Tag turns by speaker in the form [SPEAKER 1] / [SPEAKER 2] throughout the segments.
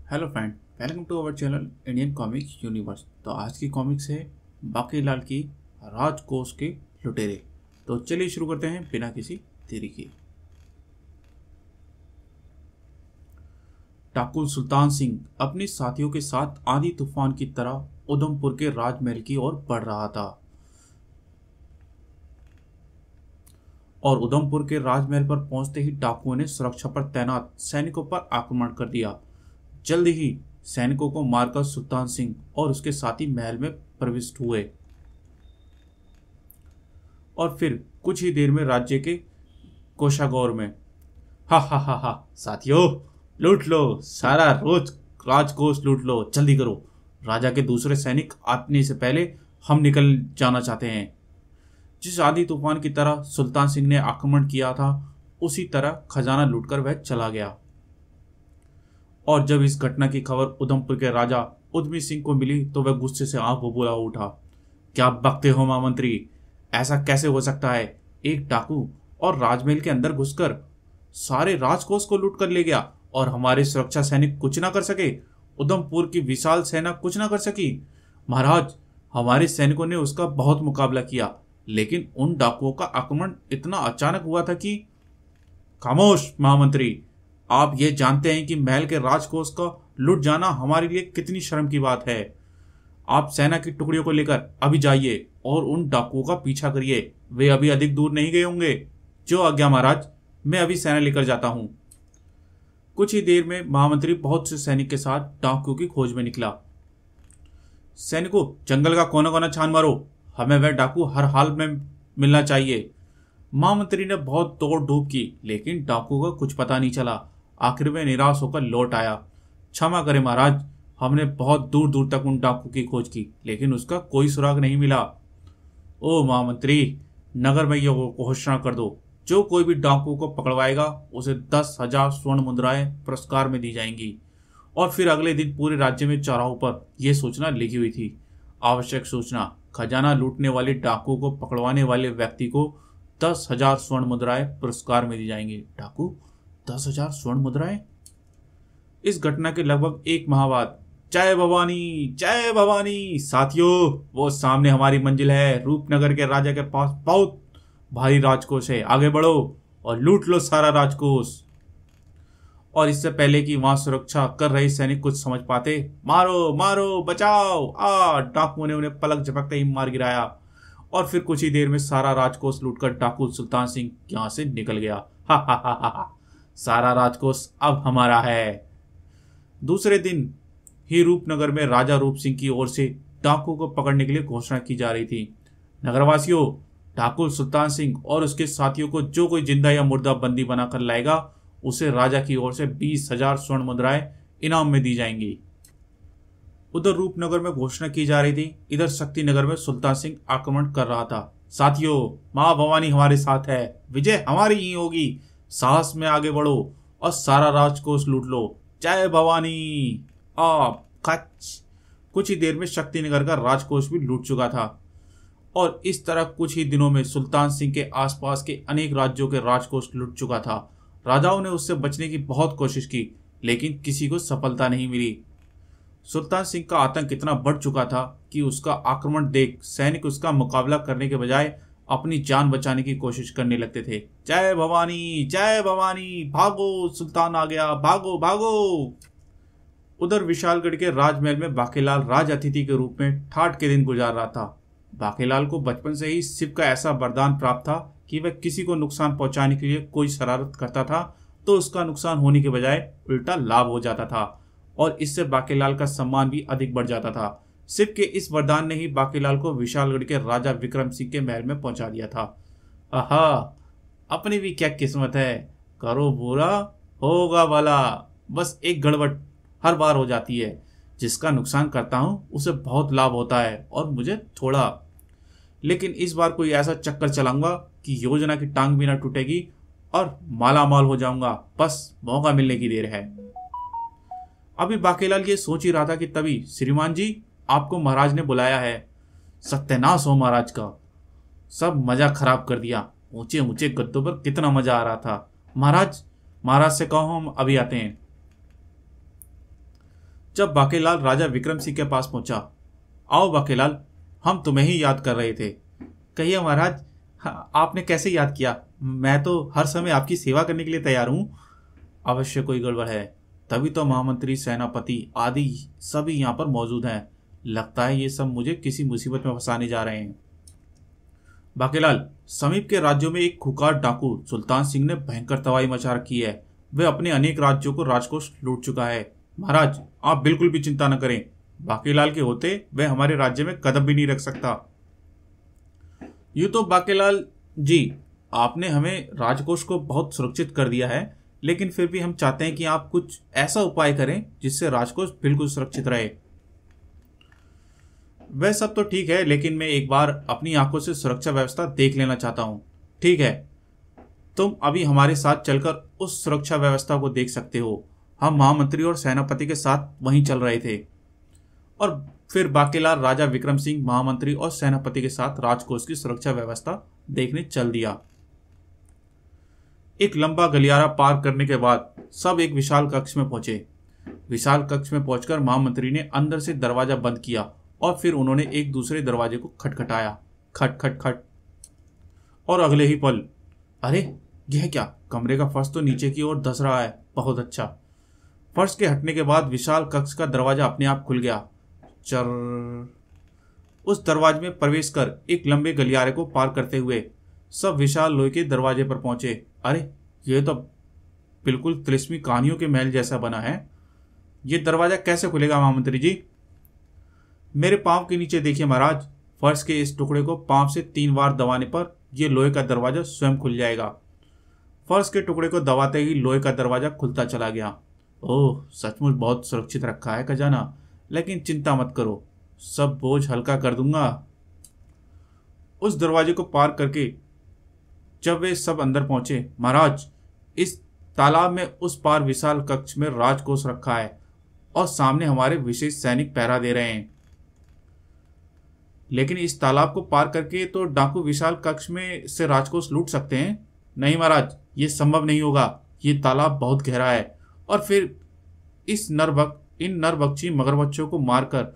[SPEAKER 1] Hello friend, welcome to our channel Indian comics universe. तो आज की कॉमिक्स है बाकीलाल की राजकोष के लुटेरे। तो चलिए शुरू करते हैं बिना किसी देरी के। ठाकुर सुल्तान सिंह अपने साथियों के साथ आंधी तूफान की तरह उधमपुर के राजमहल की ओर बढ़ रहा था और उधमपुर के राजमहल पर पहुंचते ही डाकुओं ने सुरक्षा पर तैनात सैनिकों पर आक्रमण कर दिया। जल्द ही सैनिकों को मारकर सुल्तान सिंह और उसके साथी महल में प्रविष्ट हुए और फिर कुछ ही देर में राज्य के कोषागार में हा हा हा हा साथियों, लूट लो, सारा रोज राजकोष लूट लो, जल्दी करो। राजा के दूसरे सैनिक आने से पहले हम निकल जाना चाहते हैं। जिस आंधी तूफान की तरह सुल्तान सिंह ने आक्रमण किया था, उसी तरह खजाना लूटकर वह चला गया। और जब इस घटना की खबर उधमपुर के राजा उद्यमी सिंह को मिली तो वह गुस्से से आंख बबूला उठा। क्या बकते हो महामंत्री, ऐसा कैसे हो सकता है? एक डाकू और राजमहल के अंदर घुसकर सारे राजकोष को लूट कर ले गया और हमारे सुरक्षा सैनिक कुछ ना कर सके? उधमपुर की विशाल सेना कुछ ना कर सकी? महाराज, हमारे सैनिकों ने उसका बहुत मुकाबला किया, लेकिन उन डाकुओं का आक्रमण इतना अचानक हुआ था कि। खामोश महामंत्री, आप ये जानते हैं कि महल के राजकोष का लुट जाना हमारे लिए कितनी शर्म की बात है। आप सेना की टुकड़ियों को लेकर अभी जाइए और उन डाकुओं का पीछा करिए। वे अभी अधिक दूर नहीं गए होंगे। जो आज्ञा महाराज, मैं अभी सेना लेकर जाता हूं। कुछ ही देर में महामंत्री बहुत से सैनिक के साथ डाकुओं की खोज में निकला। सैनिकों, जंगल का कोना कोना छान मारो, हमें वह डाकू हर हाल में मिलना चाहिए। महामंत्री ने बहुत दौड़ धूप की, लेकिन डाकू का कुछ पता नहीं चला। आखिर में निराश होकर लौट आया। क्षमा करें महाराज, हमने बहुत दूर दूर तक उन डाकू की खोज की, लेकिन उसका कोई सुराग नहीं मिला। ओ महामंत्री, नगर में यह घोषणा कर दो, जो कोई भी डाकू को पकड़वाएगा उसे 10,000 स्वर्ण मुद्राएं पुरस्कार में दी जाएंगी। और फिर अगले दिन पूरे राज्य में चौराहों पर यह सूचना लिखी हुई थी। आवश्यक सूचना, खजाना लूटने वाले डाकू को पकड़वाने वाले व्यक्ति को 10,000 स्वर्ण मुद्राएं पुरस्कार में दी जाएंगी। डाकू 10,000 स्वर्ण मुद्राएं? इस घटना के लगभग एक माह बाद, जय भवानी, जय भवानी। साथियों, वो सामने हमारी मंजिल है। रूपनगर के राजा के पास बहुत भारी राजकोष है, आगे बढ़ो और लूट लो सारा राजकोष। और इससे पहले कि वहां सुरक्षा कर रहे सैनिक कुछ समझ पाते, मारो मारो बचाओ, डाकुओं ने उन्हें पलक झपकते ही मार गिराया। और फिर कुछ ही देर में सारा राजकोष लूटकर डाकू सुल्तान सिंह यहां से निकल गया। हा हा हा हा, सारा राजकोष अब हमारा है। दूसरे दिन ही रूपनगर में राजा रूप सिंह की ओर से डाकू को पकड़ने के लिए घोषणा की जा रही थी। नगरवासियों, ठाकुर सुल्तान सिंह और उसके साथियों को जो कोई जिंदा या मुर्दा बंदी बनाकर लाएगा, उसे राजा की ओर से 20,000 स्वर्ण मुद्राएं इनाम में दी जाएंगी। उधर रूपनगर में घोषणा की जा रही थी, इधर शक्तिनगर में सुल्तान सिंह आक्रमण कर रहा था। साथियों, मां भवानी हमारे साथ है, विजय हमारी ही होगी। साहस में आगे बढ़ो और सारा राजकोष लूट लो। जय भवानी। खच। कुछ ही देर में शक्तिनगर का राजकोष भी लूट चुका था और इस तरह कुछ ही दिनों में सुल्तान सिंह के आसपास के अनेक राज्यों के राजकोष लूट चुका था। राजाओं ने उससे बचने की बहुत कोशिश की, लेकिन किसी को सफलता नहीं मिली। सुल्तान सिंह का आतंक इतना बढ़ चुका था कि उसका आक्रमण देख सैनिक उसका मुकाबला करने के बजाय अपनी जान बचाने की कोशिश करने लगते थे। जय भवानी, जय भवानी, भागो, सुल्तान आ गया, भागो भागो। उधर विशालगढ़ के राजमहल में बाकीलाल राज अतिथि के रूप में ठाठ के दिन गुजार रहा था। बाकीलाल को बचपन से ही शिव का ऐसा वरदान प्राप्त था कि वह किसी को नुकसान पहुंचाने के लिए कोई शरारत करता था तो उसका नुकसान होने के बजाय उल्टा लाभ हो जाता था और इससे बाकीलाल का सम्मान भी अधिक बढ़ जाता था। शिव के इस वरदान ने ही बाकीलाल को विशालगढ़ के राजा विक्रम सिंह के महल में पहुंचा दिया था। आहा, अपनी भी क्या किस्मत है, करो बुरा होगा भला। बस एक गड़बड़ हर बार हो जाती है, जिसका नुकसान करता हूं उसे बहुत लाभ होता है और मुझे थोड़ा। लेकिन इस बार कोई ऐसा चक्कर चलाऊंगा कि योजना की टांग भी ना टूटेगी और माला माल हो जाऊंगा। बस मौका मिलने की देर है। अभी बाकीलाल ये सोच ही रहा था कि तभी, श्रीमान जी, आपको महाराज ने बुलाया है। सत्यानाश हो महाराज का, सब मजा खराब कर दिया। ऊंचे ऊंचे गद्दों पर कितना मजा आ रहा था। महाराज, महाराज से कहो हम अभी आते हैं। जब बाकेलाल राजा विक्रम सिंह के पास पहुंचा। आओ बाकेलाल, हम तुम्हें ही याद कर रहे थे। कहिए महाराज, आपने कैसे याद किया? मैं तो हर समय आपकी सेवा करने के लिए तैयार हूं। अवश्य कोई गड़बड़ है, तभी तो महामंत्री, सेनापति आदि सभी यहाँ पर मौजूद हैं। लगता है ये सब मुझे किसी मुसीबत में फंसाने जा रहे हैं। बाकेलाल, समीप के राज्यों में एक खुकार डाकू सुल्तान सिंह ने भयंकर तबाही मचा रखी है। वह अपने अनेक राज्यों को राजकोष लूट चुका है। महाराज, आप बिल्कुल भी चिंता न करें। बाकेलाल के होते वह हमारे राज्य में कदम भी नहीं रख सकता। यूं तो बाकेलाल जी, आपने हमें राजकोष को बहुत सुरक्षित कर दिया है, लेकिन फिर भी हम चाहते हैं कि आप कुछ ऐसा उपाय करें जिससे राजकोष बिल्कुल सुरक्षित रहे। वह सब तो ठीक है, लेकिन मैं एक बार अपनी आंखों से सुरक्षा व्यवस्था देख लेना चाहता हूं। ठीक है, तुम अभी हमारे साथ चलकर उस सुरक्षा व्यवस्था को देख सकते हो। हम महामंत्री और सेनापति के साथ वहीं चल रहे थे और फिर बाकेलाल राजा विक्रम सिंह, महामंत्री और सेनापति के साथ राजकोष की सुरक्षा व्यवस्था देखने चल दिया। एक लंबा गलियारा पार करने के बाद सब एक विशाल कक्ष में पहुंचे। विशाल कक्ष में पहुंचकर महामंत्री ने अंदर से दरवाजा बंद किया और फिर उन्होंने एक दूसरे दरवाजे को खटखटाया। खट खट खट। और अगले ही पल, अरे यह क्या? कमरे का फर्श तो नीचे की ओर धंस रहा है। बहुत अच्छा। फर्श के हटने के बाद विशाल कक्ष का दरवाजा अपने आप खुल गया। चर। उस दरवाजे में प्रवेश कर एक लंबे गलियारे को पार करते हुए सब विशाल लोहे के दरवाजे पर पहुंचे। अरे ये तो बिल्कुल तिलिस्मी कहानियों के महल जैसा बना है। ये दरवाजा कैसे खुलेगा महामंत्री जी? मेरे पांव के नीचे देखिए महाराज। फर्श के इस टुकड़े को पांव से 3 बार दबाने पर यह लोहे का दरवाजा स्वयं खुल जाएगा। फर्श के टुकड़े को दबाते ही लोहे का दरवाजा खुलता चला गया। ओह, सचमुच बहुत सुरक्षित रखा है खजाना, लेकिन चिंता मत करो, सब बोझ हल्का कर दूंगा। उस दरवाजे को पार करके जब वे सब अंदर पहुंचे, महाराज, इस तालाब में उस पार विशाल कक्ष में राजकोष रखा है और सामने हमारे विशेष सैनिक पहरा दे रहे हैं। लेकिन इस तालाब को पार करके तो डाकू विशाल कक्ष में से राजकोष लूट सकते हैं। नहीं महाराज, ये संभव नहीं होगा। ये तालाब बहुत गहरा है और फिर इन नरभक्षी मगरमच्छों को मारकर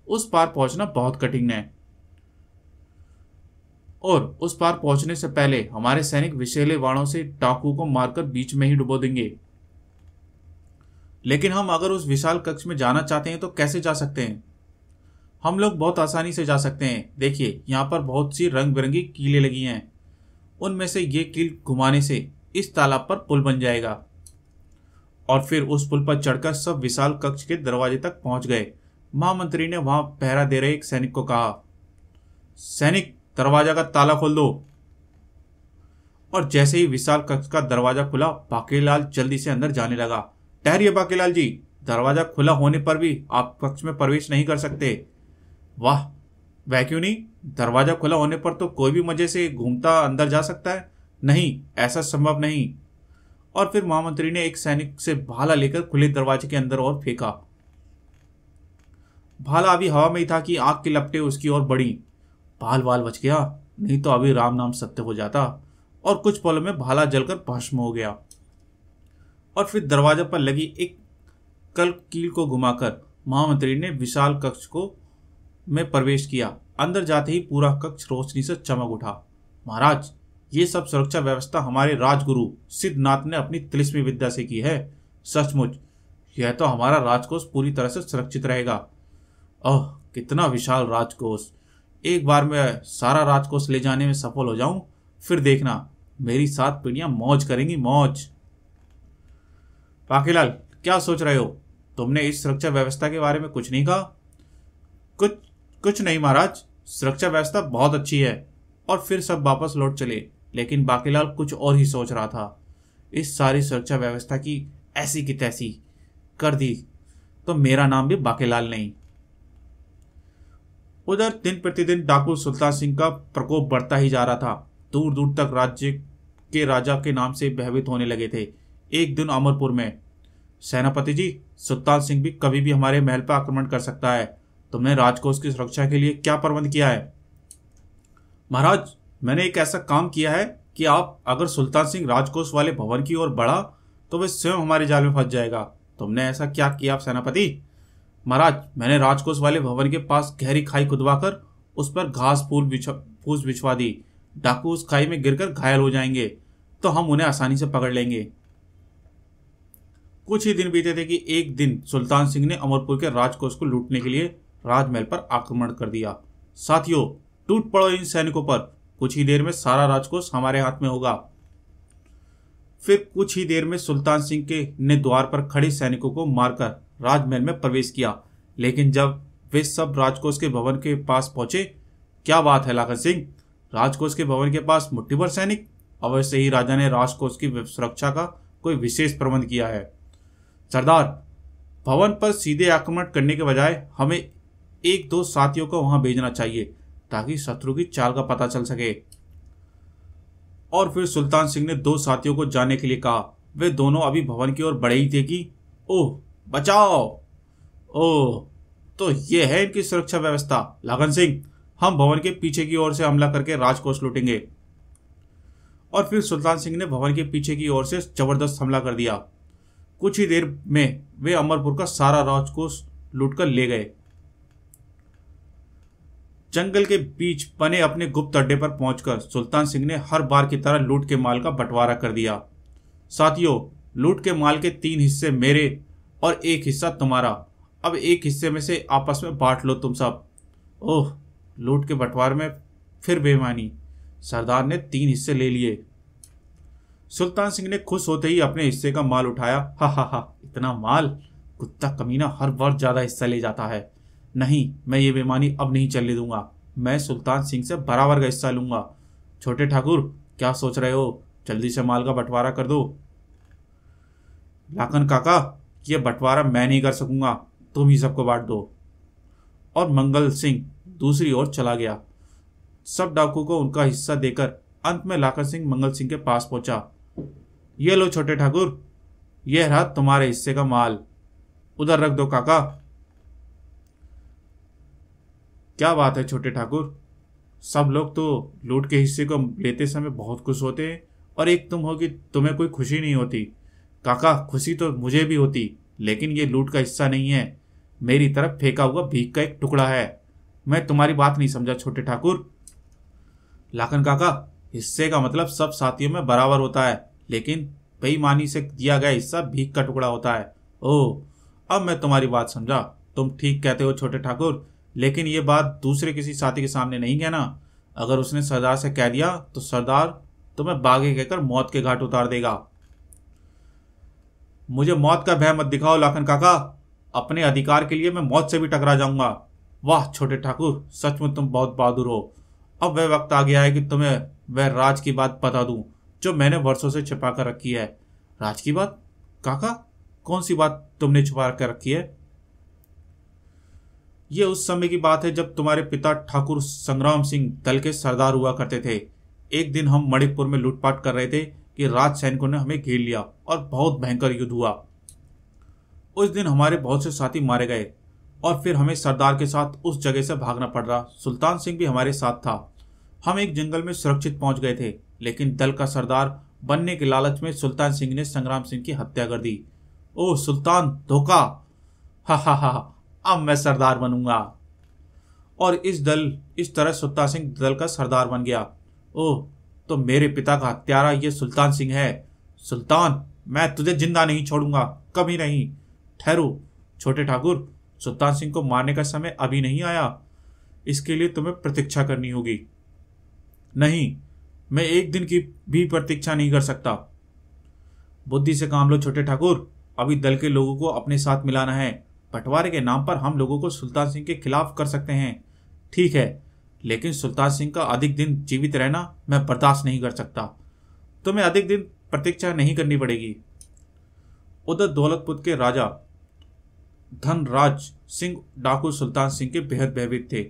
[SPEAKER 1] उस पार पहुंचना बहुत कठिन है। और उस पार पहुंचने से पहले हमारे सैनिक विषैले बाणों से डाकू को मारकर बीच में ही डुबो देंगे। लेकिन हम अगर उस विशाल कक्ष में जाना चाहते हैं तो कैसे जा सकते हैं? हम लोग बहुत आसानी से जा सकते हैं। देखिए, यहाँ पर बहुत सी रंग बिरंगी कीलें लगी हैं। उनमें से ये कील घुमाने से इस तालाब पर पुल बन जाएगा और फिर उस पुल पर चढ़कर सब विशाल कक्ष के दरवाजे तक पहुंच गए। महामंत्री ने वहां पहरा दे रहे एक सैनिक को कहा, सैनिक, दरवाजा का ताला खोल दो। और जैसे ही विशाल कक्ष का दरवाजा खुला, बाकेलाल जल्दी से अंदर जाने लगा। ठहरिए बाकेलाल जी, दरवाजा खुला होने पर भी आप कक्ष में प्रवेश नहीं कर सकते। वाह, वह क्यों नहीं? दरवाजा खुला होने पर तो कोई भी मजे से घूमता अंदर जा सकता है। नहीं, ऐसा संभव नहीं। और फिर महामंत्री ने एक सैनिक से भाला लेकर खुले दरवाजे के अंदर और फेंका। भाला अभी हवा में ही था कि आग की लपटें उसकी ओर बढ़ी। बाल बाल बच गया, नहीं तो अभी राम नाम सत्य हो जाता। और कुछ पलों में भाला जलकर भस्म हो गया। और फिर दरवाजे पर लगी एक कल कील को घुमाकर महामंत्री ने विशाल कक्ष को में प्रवेश किया। अंदर जाते ही पूरा कक्ष रोशनी से चमक उठा। महाराज, ये सब सुरक्षा व्यवस्था हमारे राजगुरु सिद्धनाथ ने अपनी तिलिस्मी विद्या से की है। सचमुच यह तो हमारा राजकोष पूरी तरह से सुरक्षित रहेगा। ओह, कितना विशाल राजकोष! एक बार मैं सारा राजकोष ले जाने में सफल हो जाऊं, फिर देखना मेरी 7 पीढ़ियां मौज करेंगी, मौज। बाकेलाल, क्या सोच रहे हो? तुमने इस सुरक्षा व्यवस्था के बारे में कुछ नहीं कहा? कुछ नहीं महाराज, सुरक्षा व्यवस्था बहुत अच्छी है। और फिर सब वापस लौट चले। लेकिन बाकेलाल कुछ और ही सोच रहा था। इस सारी सुरक्षा व्यवस्था की ऐसी की तैसी कर दी तो मेरा नाम भी बाकेलाल नहीं। उधर दिन प्रतिदिन डाकू सुल्तान सिंह का प्रकोप बढ़ता ही जा रहा था। दूर दूर तक राज्य के राजा के नाम से भयभीत होने लगे थे। एक दिन अमरपुर में, सेनापति जी, सुल्तान सिंह भी कभी भी हमारे महल पर आक्रमण कर सकता है। तुमने राजकोष की सुरक्षा के लिए क्या प्रबंध किया है? महाराज, मैंने एक ऐसा काम किया है कि आप अगर सुल्तान सिंह राजकोष वाले भवन की ओर बढ़ा तो वह स्वयं हमारे जाल में फंस जाएगा। तुमने ऐसा क्या किया सेनापति? महाराज, मैंने राजकोष वाले भवन के पास गहरी खाई खुदवाकर उस पर घास फूस बिछवा दी। डाकू उस खाई में गिरकर घायल हो जाएंगे तो हम उन्हें आसानी से पकड़ लेंगे। कुछ ही दिन बीते थे कि एक दिन सुल्तान सिंह ने अमरपुर के राजकोष को लूटने के लिए राजमहल पर आक्रमण कर दिया। साथियों, टूट पड़ो इन सैनिकों पर, कुछ ही देर में सारा राजकोष हमारे हाथ में होगा। फिर कुछ ही देर में सुल्तान सिंह के ने द्वार पर खड़े सैनिकों को मारकर राजमहल में प्रवेश किया। लेकिन जब वे सब राजकोष के भवन के पास पहुंचे, क्या बात है लाखन सिंह, राजकोष के भवन के पास मुट्ठी भर सैनिक? अवश्य ही राजा ने राजकोष की सुरक्षा का कोई विशेष प्रबंध किया है। सरदार, भवन पर सीधे आक्रमण करने के बजाय हमें एक दो साथियों को वहां भेजना चाहिए ताकि शत्रु की चाल का पता चल सके। और फिर सुल्तान सिंह ने दो साथियों को जाने के लिए कहा। वे दोनों अभी भवन की ओर बढ़े ही थे कि ओह बचाओ! ओह, तो ये है इनकी सुरक्षा व्यवस्था। लाखन सिंह, हम भवन के पीछे की ओर से हमला करके राजकोष लूटेंगे। और फिर सुल्तान सिंह ने भवन के पीछे की ओर से जबरदस्त हमला कर दिया। कुछ ही देर में वे अमरपुर का सारा राजकोष लूटकर ले गए। जंगल के बीच बने अपने गुप्त अड्डे पर पहुंचकर सुल्तान सिंह ने हर बार की तरह लूट के माल का बंटवारा कर दिया। साथियों, लूट के माल के 3 हिस्से मेरे और 1 हिस्सा तुम्हारा। अब 1 हिस्से में से आपस में बांट लो तुम सब। ओह, लूट के बंटवारे में फिर बेईमानी। सरदार ने 3 हिस्से ले लिए। सुल्तान सिंह ने खुश होते ही अपने हिस्से का माल उठाया। हा हा हा, इतना माल! कुत्ता कमीना हर बार ज्यादा हिस्सा ले जाता है। नहीं, मैं ये बेईमानी अब नहीं चलने दूंगा। मैं सुल्तान सिंह से बराबर का हिस्सा लूंगा। छोटे ठाकुर, क्या सोच रहे हो? जल्दी से माल का बंटवारा कर दो। लाखन काका, ये बंटवारा मैं नहीं कर सकूंगा, तुम ही सबको बांट दो। और मंगल सिंह दूसरी ओर चला गया। सब डाकू को उनका हिस्सा देकर अंत में लाखन सिंह मंगल सिंह के पास पहुंचा। ये लो छोटे ठाकुर, यह रहा तुम्हारे हिस्से का माल, उधर रख दो काका। क्या बात है छोटे ठाकुर, सब लोग तो लूट के हिस्से को लेते समय बहुत खुश होते हैं और एक तुम हो कि तुम्हें कोई खुशी नहीं होती। काका, खुशी तो मुझे भी होती, लेकिन ये लूट का हिस्सा नहीं है, मेरी तरफ फेंका हुआ भीख का एक टुकड़ा है। मैं तुम्हारी बात नहीं समझा छोटे ठाकुर। लाखन काका, हिस्से का मतलब सब साथियों में बराबर होता है, लेकिन बेईमानी से दिया गया हिस्सा भीख का टुकड़ा होता है। ओह, अब मैं तुम्हारी बात समझा। तुम ठीक कहते हो छोटे ठाकुर, लेकिन ये बात दूसरे किसी साथी के सामने नहीं कहना। अगर उसने सरदार से कह दिया तो सरदार तुम्हें बागे कहकर मौत के घाट उतार देगा। मुझे मौत का भय मत दिखाओ लाखन काका, अपने अधिकार के लिए मैं मौत से भी टकरा जाऊंगा। वाह छोटे ठाकुर, सचमुच तुम बहुत बहादुर हो। अब वह वक्त आ गया है कि तुम्हें वह राज की बात बता दूं जो मैंने वर्षों से छिपा कर रखी है। राज की बात? काका, कौन सी बात तुमने छुपा कर रखी है? यह उस समय की बात है जब तुम्हारे पिता ठाकुर संग्राम सिंह दल के सरदार हुआ करते थे। एक दिन हम मणिपुर में लूटपाट कर रहे थे कि राज सैनिकों ने हमें घेर लिया और बहुत भयंकर युद्ध हुआ। उस दिन हमारे बहुत से साथी मारे गए और फिर हमें सरदार के साथ उस जगह से भागना पड़ रहा। सुल्तान सिंह भी हमारे साथ था। हम एक जंगल में सुरक्षित पहुंच गए थे, लेकिन दल का सरदार बनने के लालच में सुल्तान सिंह ने संग्राम सिंह की हत्या कर दी। ओह सुल्तान, धोखा! हा हा हा, अब मैं सरदार बनूंगा। और इस तरह सुल्तान सिंह दल का सरदार बन गया। ओह, तो मेरे पिता का हत्यारा ये सुल्तान सिंह है। सुल्तान, मैं तुझे जिंदा नहीं छोड़ूंगा, कभी नहीं। ठहरो छोटे ठाकुर, सुल्तान सिंह को मारने का समय अभी नहीं आया, इसके लिए तुम्हें प्रतीक्षा करनी होगी। नहीं, मैं एक दिन की भी प्रतीक्षा नहीं कर सकता। बुद्धि से काम लो छोटे ठाकुर, अभी दल के लोगों को अपने साथ मिलाना है। बंटवारे के नाम पर हम लोगों को सुल्तान सिंह के खिलाफ कर सकते हैं, ठीक है, लेकिन सुल्तान सिंह का अधिक दिन जीवित रहना मैं बर्दाश्त नहीं कर सकता। तुम्हें अधिक दिन प्रतीक्षा नहीं करनी पड़ेगी। उधर दौलतपुर के राजा धनराज सिंह डाकू सुल्तान सिंह के बेहद भयभीत थे।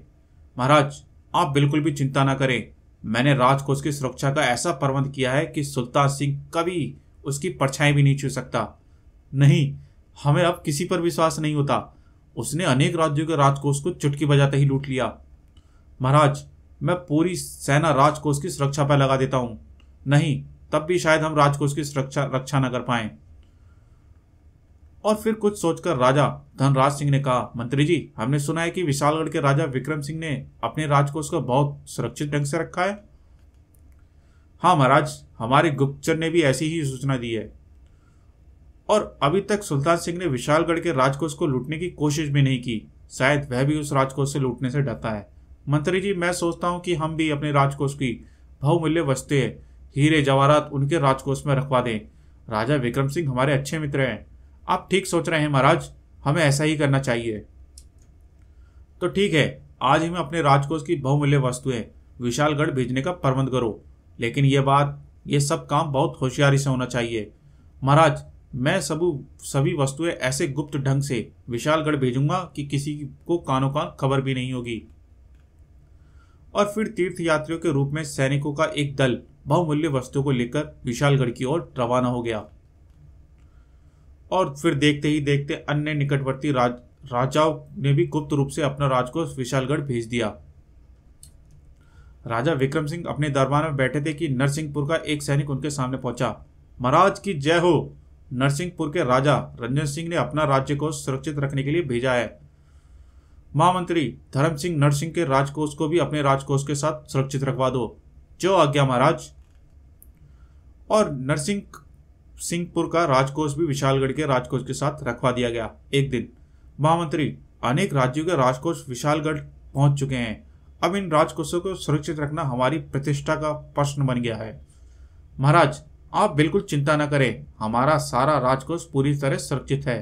[SPEAKER 1] महाराज, आप बिल्कुल भी चिंता न करें, मैंने राजकोष की सुरक्षा का ऐसा प्रबंध किया है कि सुल्तान सिंह कभी उसकी परछाई भी नहीं छू सकता। नहीं, हमें अब किसी पर विश्वास नहीं होता। उसने अनेक राज्यों के राजकोष को चुटकी बजाते ही लूट लिया। महाराज, मैं पूरी सेना राजकोष की सुरक्षा पर लगा देता हूं। नहीं, तब भी शायद हम राजकोष की रक्षा न कर पाए। और फिर कुछ सोचकर राजा धनराज सिंह ने कहा, मंत्री जी, हमने सुना है कि विशालगढ़ के राजा विक्रम सिंह ने अपने राजकोष को बहुत सुरक्षित ढंग से रखा है। हाँ महाराज, हमारे गुप्तचर ने भी ऐसी ही सूचना दी है, और अभी तक सुल्तान सिंह ने विशालगढ़ के राजकोष को लूटने की कोशिश भी नहीं की। शायद वह भी उस राजकोष से लूटने से डरता है। मंत्री जी, मैं सोचता हूँ कि हम भी अपने राजकोष की बहुमूल्य वस्तुएं, हीरे जवाहरात उनके राजकोष में रखवा दें। राजा विक्रम सिंह हमारे अच्छे मित्र हैं। आप ठीक सोच रहे हैं महाराज, हमें ऐसा ही करना चाहिए। तो ठीक है, आज ही मैं अपने राजकोष की बहुमूल्य वस्तुएं विशालगढ़ भेजने का प्रबंध करो, लेकिन ये सब काम बहुत होशियारी से होना चाहिए। महाराज, मैं सभी वस्तुएं ऐसे गुप्त ढंग से विशालगढ़ भेजूंगा कि किसी को कानों कान खबर भी नहीं होगी। और फिर तीर्थ यात्रियों के रूप में सैनिकों का एक दल बहुमूल्य वस्तुओं को लेकर विशालगढ़ की ओर रवाना हो गया। और फिर देखते ही देखते अन्य निकटवर्ती राजाओं ने भी गुप्त रूप से अपना राजकोष विशालगढ़ भेज दिया। राजा विक्रम सिंह अपने दरबार में बैठे थे कि नरसिंहपुर का एक सैनिक उनके सामने पहुंचा। महाराज की जय हो। नरसिंहपुर के राजा रंजन सिंह ने अपना राज्यकोष सुरक्षित रखने के लिए भेजा है। महामंत्री धर्म सिंह नरसिंह के राजकोष को भी अपने राजकोष के साथ सुरक्षित रखवा दो। जो आज्ञा महाराज। और सिंहपुर का राजकोष भी विशालगढ़ के राजकोष के साथ रखवा दिया गया। एक दिन, महामंत्री, अनेक राज्यों के राजकोष विशालगढ़ पहुंच चुके हैं। अब इन राजकोषों को सुरक्षित रखना हमारी प्रतिष्ठा का प्रश्न बन गया है। महाराज, आप बिल्कुल चिंता न करें, हमारा सारा राजकोष पूरी तरह सुरक्षित है।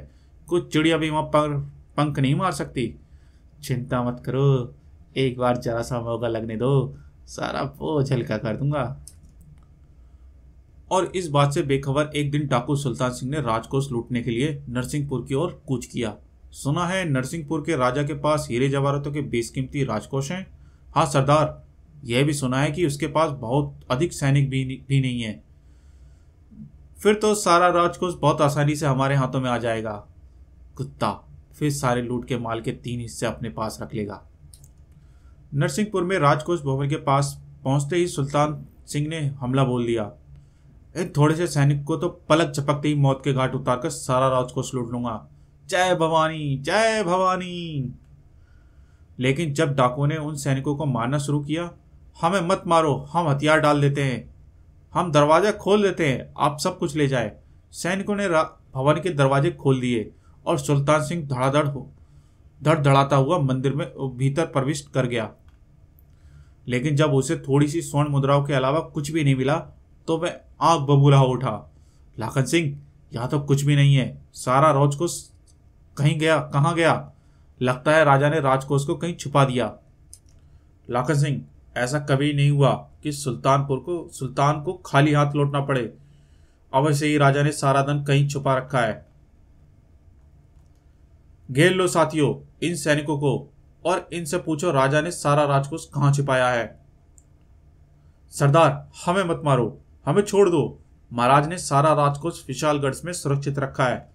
[SPEAKER 1] कुछ चिड़िया भी वहां पर पंख नहीं मार सकती। चिंता मत करो, एक बार जरा सा मौका लगने दो, सारा बोझ हल्का कर दूंगा। और इस बात से बेखबर एक दिन डाकू सुल्तान सिंह ने राजकोष लूटने के लिए नरसिंहपुर की ओर कूच किया। सुना है नरसिंहपुर के राजा के पास हीरे जवाहरातों के बेशकीमती राजकोष हैं। हाँ सरदार, यह भी सुना है कि उसके पास बहुत अधिक सैनिक भी नहीं है। फिर तो सारा राजकोष बहुत आसानी से हमारे हाथों में आ जाएगा। कुत्ता फिर सारे लूट के माल के 3 हिस्से अपने पास रख लेगा। नरसिंहपुर में राजकोष भवन के पास पहुंचते ही सुल्तान सिंह ने हमला बोल दिया। इन थोड़े से सैनिक को तो पलक झपकते ही मौत के घाट उतारकर सारा राजकोष लूट लूंगा। जय भवानी, जय भवानी। लेकिन जब डाकुओं ने उन सैनिकों को मारना शुरू किया, हमें मत मारो, हम हथियार डाल देते हैं, हम दरवाजा खोल देते हैं, आप सब कुछ ले जाए। सैनिकों ने भवन के दरवाजे खोल दिए और सुल्तान सिंह धड़धड़ाता हुआ मंदिर में भीतर प्रवेश कर गया। लेकिन जब उसे थोड़ी सी स्वर्ण मुद्राओं के अलावा कुछ भी नहीं मिला तो वह आंख बबूला हो उठा। लाखन सिंह, यहाँ तो कुछ भी नहीं है, सारा राजकोष कहाँ गया? लगता है राजा ने राजकोष को कहीं छुपा दिया। लाखन सिंह, ऐसा कभी नहीं हुआ कि सुल्तान को खाली हाथ लौटना पड़े। अवश्य ही राजा ने सारा धन कहीं छुपा रखा है। घेर लो साथियों इन सैनिकों को और इनसे पूछो राजा ने सारा राजकोष कहां छिपाया है। सरदार, हमें मत मारो, हमें छोड़ दो। महाराज ने सारा राजकोष विशालगढ़ में सुरक्षित रखा है।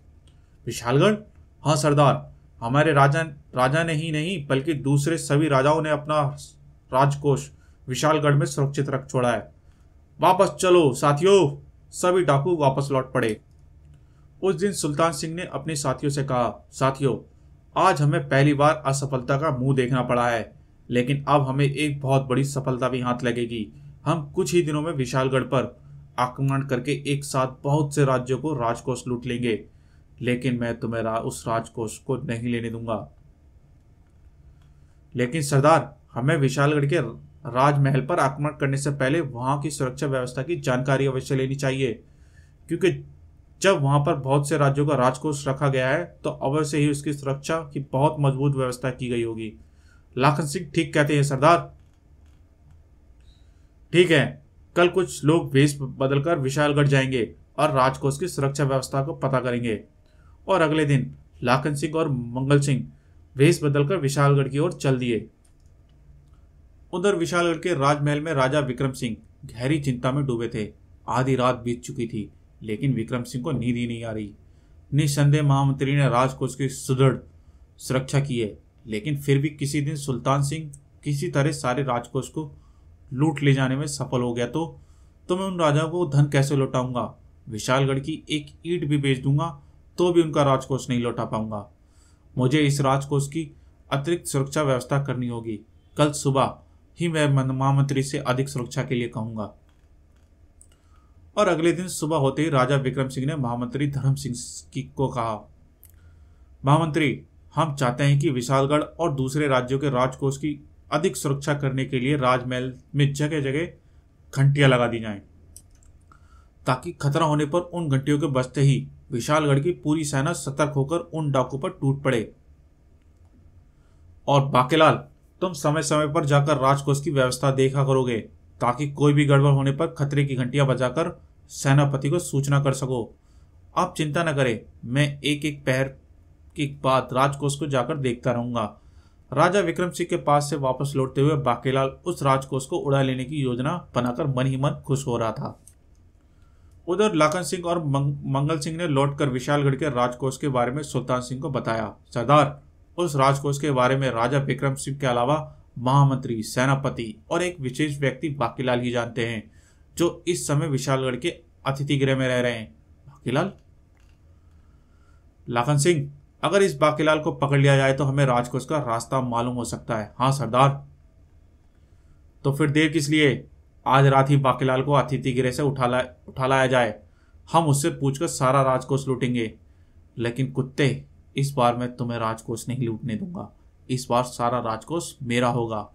[SPEAKER 1] विशालगढ़? हाँ सरदार, हमारे राजा ने ही नहीं बल्कि दूसरे सभी राजाओं ने अपना राजकोष विशालगढ़ में सुरक्षित रख छोड़ा है। वापस चलो साथियों। सभी डाकू वापस लौट पड़े। उस दिन सुल्तान सिंह ने अपने साथियों से कहा, साथियों, आज हमें पहली बार असफलता का मुंह देखना पड़ा है, लेकिन अब हमें एक बहुत बड़ी सफलता भी हाथ लगेगी। हम कुछ ही दिनों में विशालगढ़ पर आक्रमण करके एक साथ बहुत से राज्यों को राजकोष लूट लेंगे, लेकिन मैं तुम्हें उस राजकोष को नहीं लेने दूंगा। लेकिन सरदार, हमें विशालगढ़ के राजमहल पर आक्रमण करने से पहले वहां की सुरक्षा व्यवस्था की जानकारी अवश्य लेनी चाहिए, क्योंकि जब वहां पर बहुत से राज्यों का राजकोष रखा गया है तो अवश्य ही उसकी सुरक्षा की बहुत मजबूत व्यवस्था की गई होगी। लाखन सिंह ठीक कहते हैं सरदार। ठीक है, कल कुछ लोग वेश बदलकर विशालगढ़ जाएंगे और राजकोष की सुरक्षा व्यवस्था को पता करेंगे। और अगले दिन लाखन सिंह और मंगल सिंह वेश बदलकर विशालगढ़ की ओर चल दिए। उधर विशालगढ़ के राजमहल में राजा विक्रम सिंह गहरी चिंता में डूबे थे। आधी रात बीत चुकी थी, लेकिन विक्रम सिंह को नींद ही नहीं आ रही। निस्संदेह महामंत्री ने राजकोष की सुदृढ़ सुरक्षा की है, लेकिन फिर भी किसी दिन सुल्तान सिंह किसी तरह सारे राजकोष को लूट ले जाने में सफल हो गया तो मैं उन राजाओं को धन कैसे लौटाऊंगा? विशालगढ़ की एक ईंट भी बेच दूंगा तो भी उनका राजकोष नहीं लौटा पाऊंगा। मुझे इस राजकोष की अतिरिक्त सुरक्षा व्यवस्था करनी होगी। कल सुबह ही मैं महामंत्री से अधिक सुरक्षा के लिए कहूंगा। और अगले दिन सुबह होते ही राजा विक्रम सिंह ने महामंत्री धर्म सिंह को कहा, महामंत्री, हम चाहते हैं कि विशालगढ़ और दूसरे राज्यों के राजकोष की अधिक सुरक्षा करने के लिए राजमहल में जगह जगह घंटियां लगा दी जाएं, ताकि खतरा होने पर उन घंटियों के बजते ही विशालगढ़ की पूरी सेना सतर्क होकर उन डाकू पर टूट पड़े। और बाकेलाल, तुम समय समय पर जाकर राजकोष की व्यवस्था देखा करोगे, ताकि कोई भी गड़बड़ होने पर खतरे की घंटियां बजाकर सेनापति को सूचना कर सको। आप चिंता न करें, मैं एक एक पहर के बाद राजकोष को जाकर देखता रहूंगा। राजा विक्रम सिंह के पास से वापस लौटते हुए बाकेलाल उस राजकोष को उड़ा लेने की योजना बनाकर मन ही मन खुश हो रहा था। उधर लाखन सिंह और मंगल सिंह ने लौटकर विशालगढ़ के राजकोष के बारे में सुल्तान सिंह को बताया। सरदार, उस राजकोष के बारे में राजा विक्रम सिंह के अलावा महामंत्री, सेनापति और एक विशेष व्यक्ति बाकीलाल ही जानते हैं, जो इस समय विशालगढ़ के अतिथि गृह में रह रहे हैं। बाकीलाल? लाखन सिंह, अगर इस बाकीलाल को पकड़ लिया जाए तो हमें राजकोष का रास्ता मालूम हो सकता है। हाँ सरदार। तो फिर देर किस लिए? आज रात ही बाकीलाल को अतिथि गृह से उठा लाया जाए। हम उससे पूछकर सारा राजकोष लूटेंगे। लेकिन कुत्ते, इस बार मैं तुम्हें राजकोष नहीं लूटने दूंगा। इस बार सारा राजकोष मेरा होगा।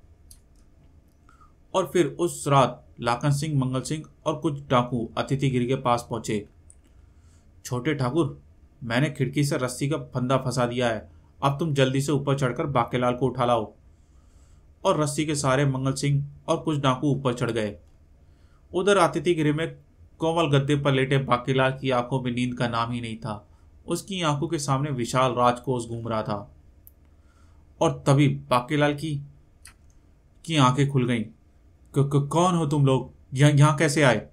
[SPEAKER 1] और फिर उस रात लाखन सिंह, मंगल सिंह और कुछ डाकू अतिथि गृह के पास पहुंचे। छोटे ठाकुर, मैंने खिड़की से रस्सी का फंदा फंसा दिया है। अब तुम जल्दी से ऊपर चढ़कर बाकेलाल को उठा लाओ। और रस्सी के सहारे मंगल सिंह और कुछ डाकू ऊपर चढ़ गए। उधर अतिथि गृह में कोमल गद्दे पर लेटे बाकेलाल की आंखों में नींद का नाम ही नहीं था। उसकी आंखों के सामने विशाल राजकोष घूम रहा था। और तभी बाकेलाल की आंखें खुल गईं। कौन हो तुम लोग? यहाँ कैसे आए?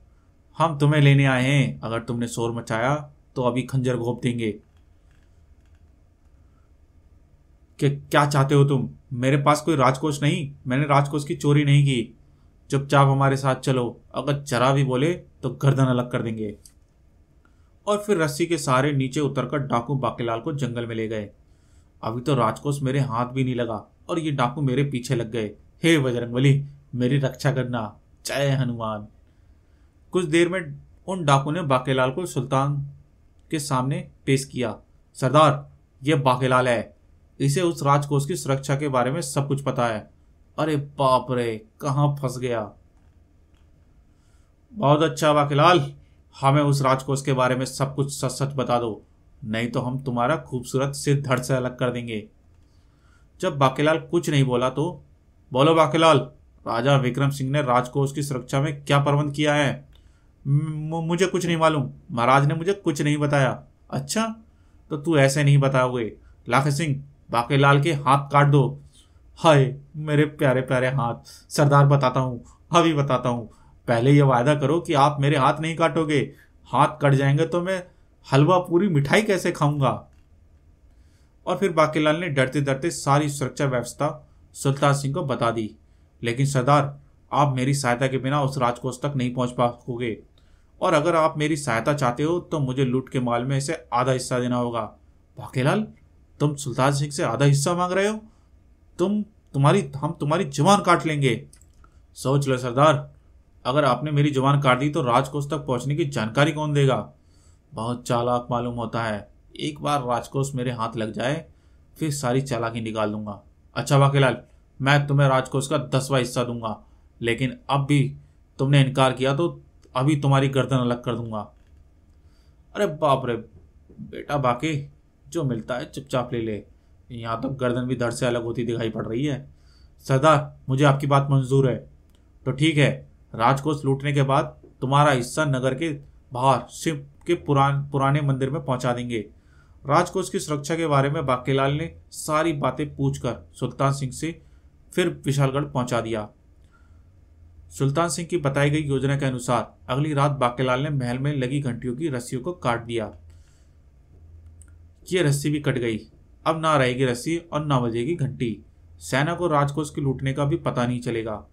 [SPEAKER 1] हम तुम्हें लेने आए हैं। अगर तुमने शोर मचाया तो अभी खंजर घोंप देंगे। क्या चाहते हो तुम? मेरे पास कोई राजकोष नहीं। मैंने राजकोष की चोरी नहीं की। चुपचाप हमारे साथ चलो। अगर जरा भी बोले तो गर्दन अलग कर देंगे। और फिर रस्सी के सहारे नीचे उतरकर डाकू बाकेलाल को जंगल में ले गए। अभी तो राजकोष मेरे हाथ भी नहीं लगा और ये डाकू मेरे पीछे लग गए। हे बजरंगबली, मेरी रक्षा करना। जय हनुमान। कुछ देर में उन डाकू ने बाकेलाल को सुल्तान के सामने पेश किया। सरदार, यह बाकेलाल है। इसे उस राजकोष की सुरक्षा के बारे में सब कुछ पता है। अरे बाप रे, कहां फंस गया। बहुत अच्छा बाकेलाल, हमें उस राजकोष के बारे में सब कुछ सच सच बता दो, नहीं तो हम तुम्हारा खूबसूरत सिर धड़ से अलग कर देंगे। जब बाकेलाल कुछ नहीं बोला तो, बोलो बाकेलाल, राजा विक्रम सिंह ने राजकोष की सुरक्षा में क्या प्रबंध किया है? मुझे कुछ नहीं मालूम। महाराज ने मुझे कुछ नहीं बताया। अच्छा, तो तू ऐसे नहीं बताओगे। लाखन सिंह, बाकेलाल के हाथ काट दो। हाय मेरे प्यारे प्यारे हाथ। सरदार, बताता हूँ, अभी बताता हूँ। पहले ये वायदा करो कि आप मेरे हाथ नहीं काटोगे। हाथ कट जाएंगे तो मैं हलवा पूरी मिठाई कैसे खाऊंगा? और फिर बाकेलाल ने डरते डरते सारी सुरक्षा व्यवस्था सुल्तान सिंह को बता दी। लेकिन सरदार, आप मेरी सहायता के बिना उस राजकोष तक नहीं पहुंच पाओगे। और अगर आप मेरी सहायता चाहते हो तो मुझे लूट के माल में से आधा हिस्सा देना होगा। बाकेलाल, तुम सुल्तान सिंह से आधा हिस्सा मांग रहे हो? हम तुम्हारी जुबान काट लेंगे। सोच लो सरदार, अगर आपने मेरी जुबान काट दी तो राजकोष तक पहुंचने की जानकारी कौन देगा? बहुत चालाक मालूम होता है। एक बार राजकोष मेरे हाथ लग जाए फिर सारी चालाकी निकाल दूंगा। अच्छा बाकेलाल, मैं तुम्हें राजकोष का 10वां हिस्सा दूंगा, लेकिन अब भी तुमने इनकार किया तो अभी तुम्हारी गर्दन अलग कर दूंगा। अरे बाप रे बेटा बाके, जो मिलता है चुपचाप ले ले। यहाँ तो गर्दन भी धड़ से अलग होती दिखाई पड़ रही है। सरदार, मुझे आपकी बात मंजूर है। तो ठीक है, राजकोष लूटने के बाद तुम्हारा हिस्सा नगर के बाहर शिव के पुराने मंदिर में पहुंचा देंगे। राजकोष की सुरक्षा के बारे में बाकेलाल ने सारी बातें पूछकर सुल्तान सिंह से फिर विशालगढ़ पहुंचा दिया। सुल्तान सिंह की बताई गई योजना के अनुसार अगली रात बाकेलाल ने महल में लगी घंटियों की रस्सियों को काट दिया। ये रस्सी भी कट गई। अब ना रहेगी रस्सी और ना बजेगी घंटी। सेना को राजकोष के लूटने का भी पता नहीं चलेगा।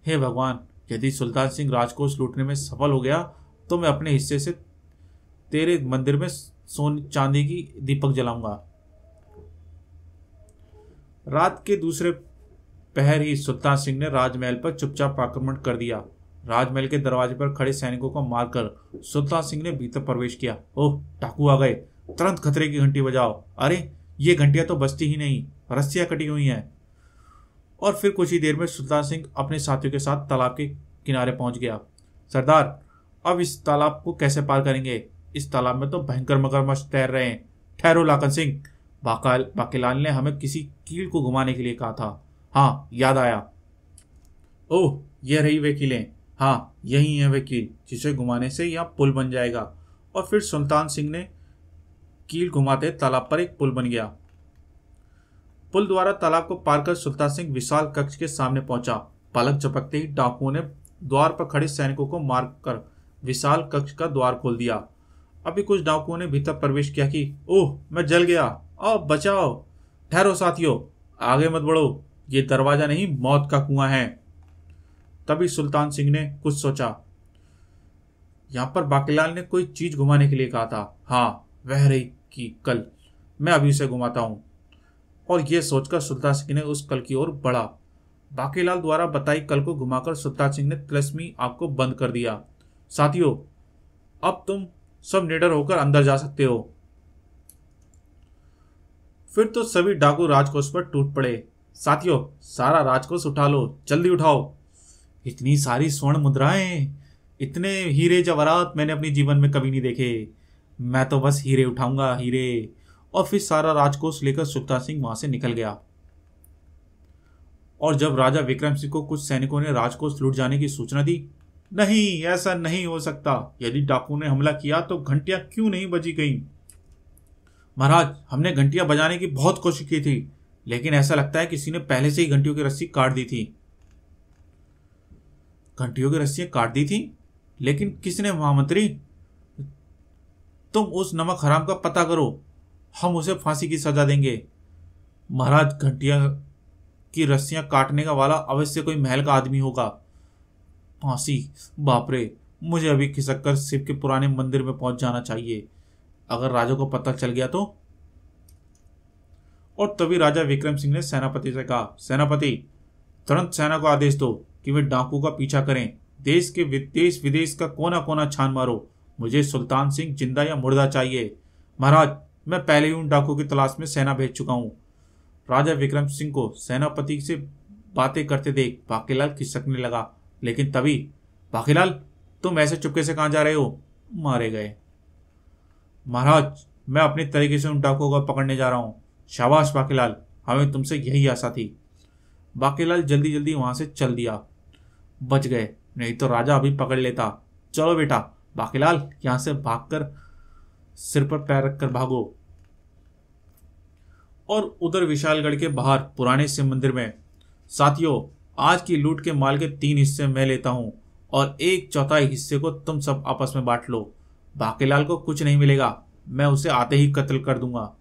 [SPEAKER 1] हे भगवान, यदि सुल्तान सिंह राजकोष लूटने में सफल हो गया तो मैं अपने हिस्से से तेरे मंदिर में सोने चांदी की दीपक जलाऊंगा। रात के दूसरे पहर ही सुल्तान सिंह ने राजमहल पर चुपचाप आक्रमण कर दिया। राजमहल के दरवाजे पर खड़े सैनिकों को मारकर सुल्तान सिंह ने भीतर प्रवेश किया। ओह, डाकू आ गए, तुरंत खतरे की घंटी बजाओ। अरे, ये घंटियां तो बजती ही नहीं, रस्सियां कटी हुई हैं। और फिर कुछ ही देर में सुल्तान सिंह अपने साथियों के साथ तालाब के किनारे पहुंच गया। सरदार, अब इस तालाब को कैसे पार करेंगे? इस तालाब में तो भयंकर मगरमच्छ तैर रहे हैं। ठहरो लाखन सिंह, बाकीलाल ने हमें किसी कील को घुमाने के लिए कहा था। हाँ, याद आया। ओह, ये रही वे कीलें। हाँ, यही है वे कील, जिसे घुमाने से यहाँ पुल बन जाएगा। और फिर सुल्तान सिंह ने कील घुमाते तालाब पर एक पुल बन गया। पुल द्वारा तालाब को पार कर सुल्तान सिंह विशाल कक्ष के सामने पहुंचा। पलक झपकते ही डाकुओं ने द्वार पर खड़े सैनिकों को मारकर विशाल कक्ष का द्वार खोल दिया। अभी कुछ डाकुओं ने भीतर प्रवेश किया कि ओह, मैं जल गया, आओ बचाओ। ठहरो साथियों, आगे मत बढ़ो, ये दरवाजा नहीं, मौत का कुआं है। तभी सुल्तान सिंह ने कुछ सोचा। यहां पर बाकीलाल ने कोई चीज घुमाने के लिए कहा था। हाँ, वह रही कि कल, मैं अभी उसे घुमाता हूं। और यह सोचकर सुल्तान सिंह ने उस कल की ओर बढ़ा। बाकीलाल द्वारा बताई कल को घुमाकर सुल्तान सिंह ने तिलस्मी आंख को बंद कर दिया। साथियों, अब तुम सब निडर होकर अंदर जा सकते हो। फिर तो सभी डाकू राजकोष पर टूट पड़े। साथियों, सारा राजकोष उठा लो, जल्दी उठाओ। इतनी सारी स्वर्ण मुद्राएं, इतने हीरे जवाहरात मैंने अपने जीवन में कभी नहीं देखे। मैं तो बस हीरे उठाऊंगा, हीरे। और फिर सारा राजकोष लेकर सुल्तान सिंह वहां से निकल गया। और जब राजा विक्रम सिंह को कुछ सैनिकों ने राजकोष लूट जाने की सूचना दी, नहीं, ऐसा नहीं हो सकता। यदि डाकू ने हमला किया तो घंटियां क्यों नहीं बजी गईं? महाराज, हमने घंटियां बजाने की बहुत कोशिश की थी, लेकिन ऐसा लगता है किसी ने पहले से ही घंटियों की रस्सी काट दी थी। घंटियों की रस्सियां काट दी थी? लेकिन किसने महामंत्री? तुम उस नमक हराम का पता करो, हम उसे फांसी की सजा देंगे। महाराज, घंटियां की रस्सियां काटने का वाला अवश्य कोई महल का आदमी होगा। फांसी? बाप रे, मुझे अभी खिसक कर शिव के पुराने मंदिर में पहुंच जाना चाहिए। अगर राजा को पता चल गया तो? और तभी राजा विक्रम सिंह ने सेनापति से कहा, सेनापति, तुरंत सेना को आदेश दो कि वे डाकू का पीछा करें। देश के देश विदेश का कोना कोना छान मारो। मुझे सुल्तान सिंह जिंदा या मुर्दा चाहिए। महाराज, मैं पहले ही उन डाकू की तलाश में सेना भेज चुका हूं। राजा विक्रम सिंह को सेनापति से बातें करते देख बाकीलाल खिसकने लगा। लेकिन तभी, बाकीलाल, तुम ऐसे चुपके से कहां जा रहे हो? मारे गए। महाराज, मैं अपने तरीके से उन डाकुओं को पकड़ने जा रहा हूं। शाबाश बाकीलाल, हमें तुमसे यही आशा थी। बाकीलाल जल्दी जल्दी वहां से चल दिया। बच गए, नहीं तो राजा अभी पकड़ लेता। चलो बेटा बाकीलाल, यहां से भागकर सिर पर पैर रखकर भागो। और उधर विशालगढ़ के बाहर पुराने शिव मंदिर में, साथियों, आज की लूट के माल के 3 हिस्से मैं लेता हूं और 1/4 हिस्से को तुम सब आपस में बांट लो। बाकीलाल को कुछ नहीं मिलेगा, मैं उसे आते ही कत्ल कर दूंगा।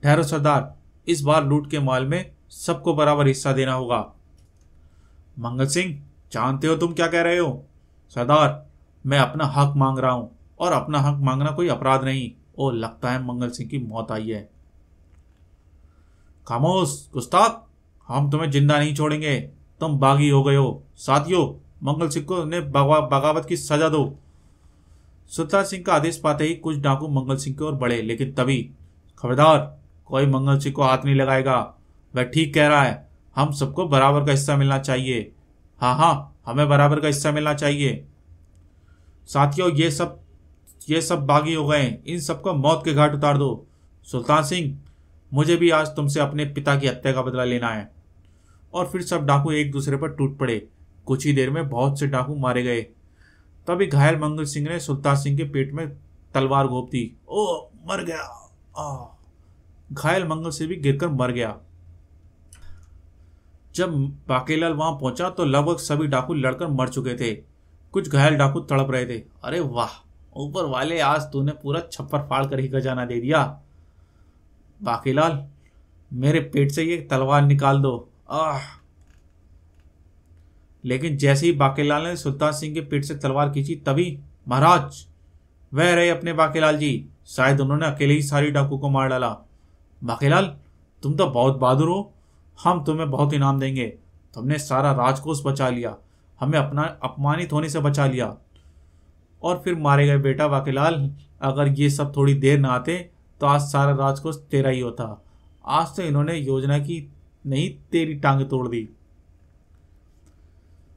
[SPEAKER 1] ठहरो सरदार, इस बार लूट के माल में सबको बराबर हिस्सा देना होगा। मंगल सिंह, जानते हो तुम क्या कह रहे हो? सरदार, मैं अपना हक मांग रहा हूं, और अपना हक मांगना कोई अपराध नहीं। ओ, लगता है मंगल सिंह की मौत आई है। खामोश गुस्ताख, हम तुम्हें जिंदा नहीं छोड़ेंगे। तुम बागी हो गए हो। साथियों, मंगल सिंह को ने बगावत की सजा दो। सुल्तान सिंह का आदेश पाते ही कुछ डाकू मंगल सिंह की ओर बढ़े, लेकिन तभी, खबरदार, कोई मंगल सिंह को हाथ नहीं लगाएगा। वह ठीक कह रहा है, हम सबको बराबर का हिस्सा मिलना चाहिए। हाँ हाँ, हमें बराबर का हिस्सा मिलना चाहिए। साथियों, ये सब बागी हो गए, इन सबको मौत के घाट उतार दो। सुल्तान सिंह, मुझे भी आज तुमसे अपने पिता की हत्या का बदला लेना है। और फिर सब डाकू एक दूसरे पर टूट पड़े। कुछ ही देर में बहुत से डाकू मारे गए। तभी घायल मंगल सिंह ने सुल्तान सिंह के पेट में तलवार घोंप दी। ओ, मर गया। घायल मंगल सिंह भी गिरकर मर गया। जब बाकीलाल वहां पहुंचा तो लगभग सभी डाकू लड़कर मर चुके थे। कुछ घायल डाकू तड़प रहे थे। अरे वाह, ऊपर वाले, आज तूने पूरा छप्पर फाड़ कर ही खजाना दे दिया। बाकीलाल, मेरे पेट से ये तलवार निकाल दो। लेकिन जैसे ही बाकीलाल ने सुल्तान सिंह के पेट से तलवार खींची, तभी, महाराज, वह रहे अपने बाकीलाल जी। शायद उन्होंने अकेले ही सारी डाकू को मार डाला। बाकीलाल, तुम तो बहुत बहादुर हो, हम तुम्हें बहुत इनाम देंगे। तुमने सारा राजकोष बचा लिया, हमें अपना अपमानित होने से बचा लिया। और फिर मारे गए बेटा बाकीलाल, अगर ये सब थोड़ी देर ना आते तो आज सारा राजकोष तेरा ही होता। आज तो इन्होंने योजना की नहीं, तेरी टांग तोड़ दी।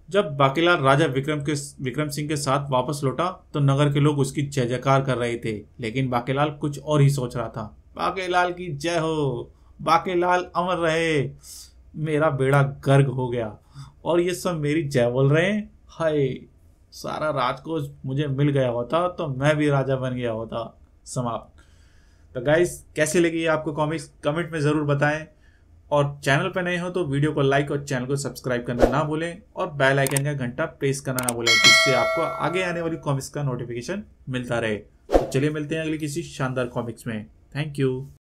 [SPEAKER 1] जब बाकीलाल राजा विक्रम सिंह के साथ वापस लौटा तो नगर के लोग उसकी जय जयकार कर रहे थे, लेकिन बाकीलाल कुछ और ही सोच रहा था। बाकीलाल की जय हो, बाकीलाल अमर रहे, मेरा बेड़ा गर्क हो गया और ये सब मेरी जय बोल रहे हैं। हाय, सारा राजकोष मुझे मिल गया होता तो मैं भी राजा बन गया होता। समाप्त। तो गाइस, कैसी लगी आपको कॉमिक्स कमेंट में ज़रूर बताएं, और चैनल पर नए हो तो वीडियो को लाइक और चैनल को सब्सक्राइब करना ना भूलें, और बेल आइकन का घंटा प्रेस करना ना भूलें, जिससे आपको आगे आने वाली कॉमिक्स का नोटिफिकेशन मिलता रहे। तो चलिए मिलते हैं अगली किसी शानदार कॉमिक्स में। Thank you.